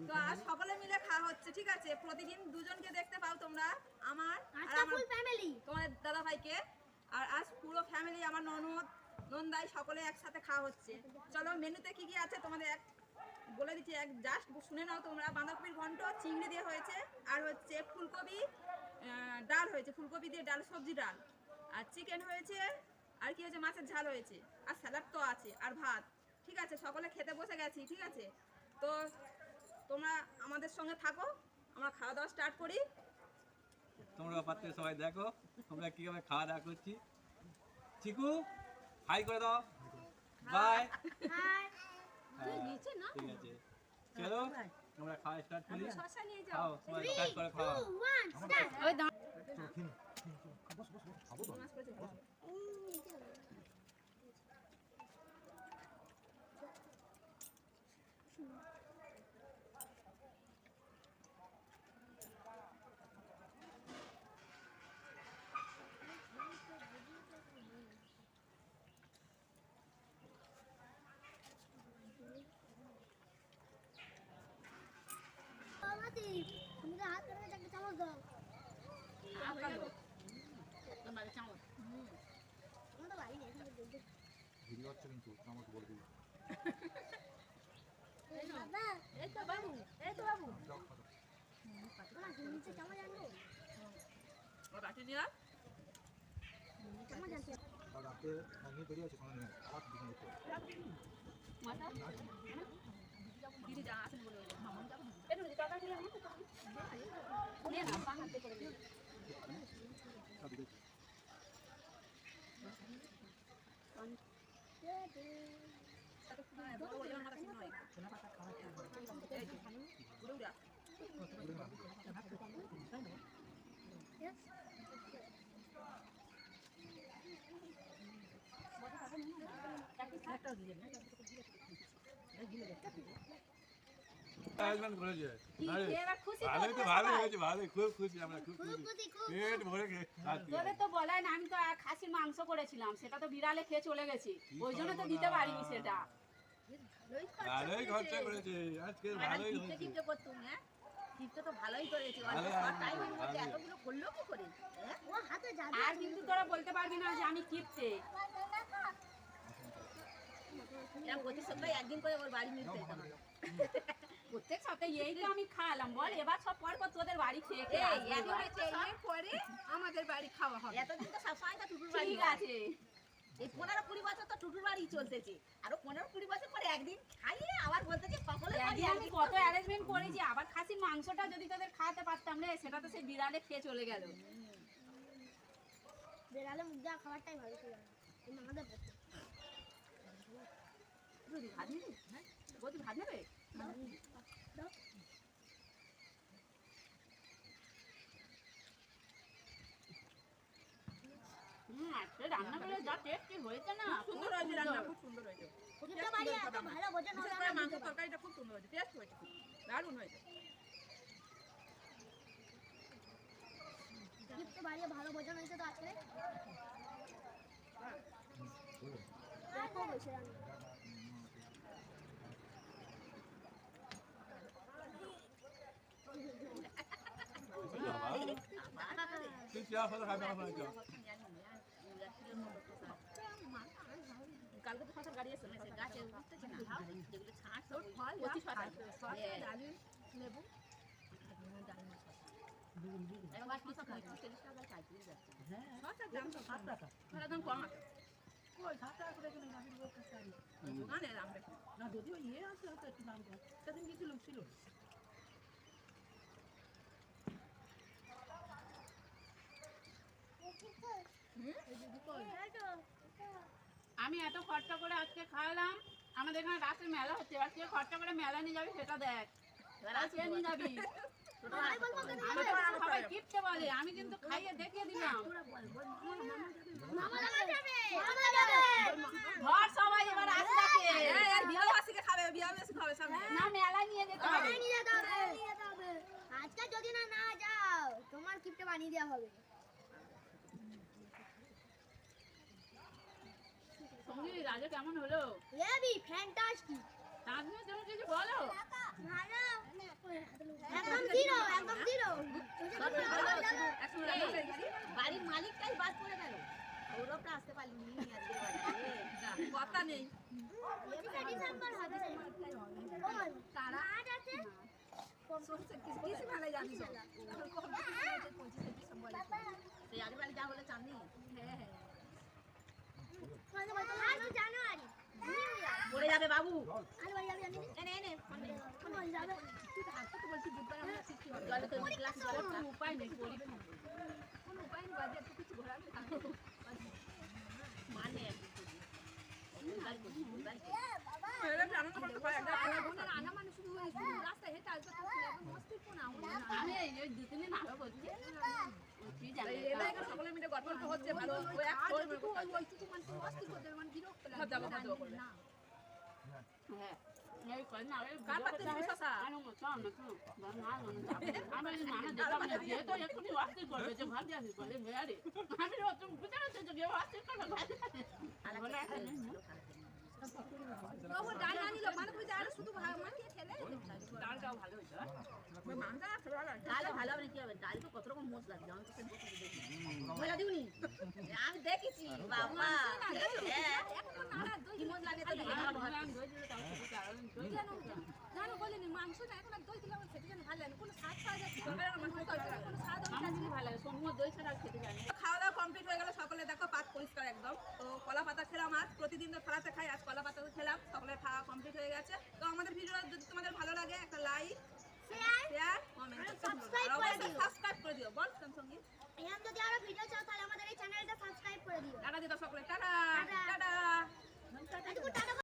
তো আজ সকলে মিলে খাওয়া হচ্ছে, ঠিক আছে? প্রতিদিন দুজনকে দেখতে পাও তোমরা, আমার আর আমার ফ্যামিলি, তোমাদের দাদা ভাইকে। আর আজ পুরো ফ্যামিলি, আমার ননদ নন্দাই সকলে একসাথে খাওয়া হচ্ছে। চলো মেনুতে কি কি আছে তোমাদের এক বলে দিচ্ছি, এক জাস্ট শুনে নাও তোমরা। বাঁধাকপির ঘন্ট চিংড়ি দিয়ে হয়েছে, আর হচ্ছে ফুলকপি ডাল হয়েছে, ফুলকপি দিয়ে ডাল, সবজি ডাল, আর চিকেন হয়েছে, আর কি হয়েছে, মাছের ঝাল হয়েছে, আর স্যালাড তো আছে, আর ভাত। ঠিক আছে, সকলে খেতে বসে গেছি, ঠিক আছে? তো তোমরা আমাদের সঙ্গে থাকো, আমরা খাওয়া দাওয়া স্টার্ট করি। তোমরা পাত্রে সবাই দেখো আমরা কিভাবে খাওয়া দাওয়া করছি। চিকু হাই করে দাও, বাই। ঠিক আছে, চলো আমরা খাওয়া স্টার্ট করি। খাও, সবাই স্টার্ট করে খাওয়া। তুমি তো হাত করে একটা চামচ দাও। আমাদের বাড়ি নেই, ভিডিও হচ্ছে কিন্তু আমাকে বলে দিবি। বাবা, এই তো বাবু, এই তো বাবু। নিচে চামচ আনবো। বাটি নিয়ে চামচ আনতে। আর রাতে ভাঙিয়ে বেরিয়ে আছে কোনো নেই, আবার দিকে নিতে দিদি যা আসেন বলে আয়োজন করেছে ভালোই তো, ভালোই হয়েছে, ভালোই, খুব খুশি আমরা, খুব খুশি, পেট ভরে খাচ্ছি। তোদের তো বলাই না, আমি তো খাসির মাংস করেছিলাম, সেটা তো বিড়ালে খেয়ে চলে গেছে, ওই জন্য তো দিতে পারিনি সেটা। ভালোই খরচা করেছে আজকে, ভালোই হয়েছে। টিপতে করতুম, হ্যাঁ টিপতে তো ভালোই করেছি, টাইমের মধ্যে এতগুলো করলো কি করে? ও হাতে যাবে। আর কিন্তু তোরা বলতে পারবি না যে আমি কিপটে। এরকম প্রতি সপ্তাহে একদিন করে ওর বাড়ি নিতে যেতাম। প্রত্যেক সপ্তাহে এই তো আমি খাওয়ালাম, বল এবার সব পর তোদের বাড়ি খেয়ে খেয়ে এই আসবো এখন এবার। হচ্ছে এর পরে আমাদের বাড়ি খাওয়া হবে। এতদিন তো সবসময় তো টুটুর বাড়ি ঠিক আছে, এই 15-20 বছর তো টুটুর বাড়ি চলতেছে, আরো 15-20 বছর পরে একদিন খাইয়ে আবার বলতেছে সকলে বাড়ি। আমি কত অ্যারেঞ্জমেন্ট করেছি, আবার খাসির মাংসটা যদি তোদের খাওয়াতে পারতাম রে, সেটা তো সেই বিড়ালে খেয়ে চলে গেল। বেড়ালে মুখ দেওয়া খাবারটাই ভালো ছিল না, কিন্তু আমাদের পক্ষে। ভাত নেবে? হ্যাঁ বলছি ভাত নেবে? আজকে রান্না করে যা টেস্টি হয়েছে না, সুন্দর হয়েছে রান্না, খুব সুন্দর হয়েছে। কিন্তু বাড়ি এত ভালো ভোজন হবে বিশেষ করে মাংস তরকারিটা খুব সুন্দর হয়েছে, টেস্ট হয়েছে, খুব দারুণ হয়েছে। কিন্তু বাড়ি ভালো ভোজন হয়েছে তো আজকে। দেখো হয়েছে রান্না। তুই চা ফেলে খাবি না ফেলে চা। কালকে তো শশার গাড়ি এসে গাছে উঠতেছে না, যেগুলো ছাঁচ ফল কচি শশা, ডালিম, লেবু, এবার শশা খাই 40 টাকা কাটতে যাচ্ছে। হ্যাঁ শশার দাম তো 7 টাকা, তাহলে দাম কম আছে। ওই 7 টাকা করে কিনে গাড়ির লোক কাছে মানে দাম বেশি না, যদিও ইয়ে আছে হয়তো একটু দাম কম, সেদিন কিছু লোক ছিল। আমি এত খরচা করে আজকে খাওয়ালাম, আমাদের এখানে রাতে মেলা হচ্ছে, এবার কে খরচা করে মেলা নিয়ে যাবি সেটা দেখ, কে নিয়ে যাবি? সবাই কিপটে বলে, আমি কিন্তু খাইয়ে দেখিয়ে দিলাম। ঘর সবাই এবার আস্তাকে বিয়াবাসীকে খাবে, বিয়াবাসী খাবে সামনে। না মেলা নিয়ে যেতে হবে। আজকে যদি না না যাও তোমার কিপটে বানিয়ে দেওয়া হবে। সঙ্গী রাজা কেমন হলো? Heavy fantastic. তার জন্য তুমি কিছু বলো। ভালো জিরো একদম জিরো একসঙ্গে রান্না হয়ে গেছি। বাড়ির মালিকটাই বাদ পড়ে গেল সৌরভটা আসতে পারলি আজকে বাড়িতে না, কথা নেই। ডিসেম্বর হবে কোন তারা আজ আছে কিছু ভালো জানিস সেই আগে বাড়ি যা বলে চাঁদনি আজ জানুয়ারি নিউ ইয়ার পড়ে যাবে বাবু আজ বাড়ি যাবে জানি এনে এনে কোন যাবে জলে তো গ্লাস জলে খা। উপায় নেই মানে আনন্দ করতে পারে একটা আমি এই দু তিন দিন আগে করছি তুই জানিস এলাকায় সকলে মিলে গল্প হচ্ছে ভালো ওই এক যাবো করে হ্যাঁ এই কই না ওই কার পাতে দিবি শশা? আনো চল না চল আমি নানা দেখলাম না যে তো এক্ষুনি ওয়াস্তি করবে যে ভাত দিয়ে বলে বেয়ারে আমি তো বুঝতে পারছি যে ওয়াস্তি করবে বলে ডালটাও ভালো হয়েছে মাংস ডাল ভালো হবে না কি হবে ডাল তো কত রকম মশলা দিই আমি তো মশলা দিউনি আমি দেখেছি বাবা হ্যাঁ কি মশলা দিয়ে তো দেখে ভালো হয় ভালো লাগে সমুদ্র দই ছাড়া খেতে জানি খাওয়া দাওয়া কমপ্লিট হয়ে গেল সকলে দেখো পাত পরিষ্কার একদম তো কলা পাতা খেলাম আজ প্রতিদিন তো ফেলাতে খাই আজ কলা পাতা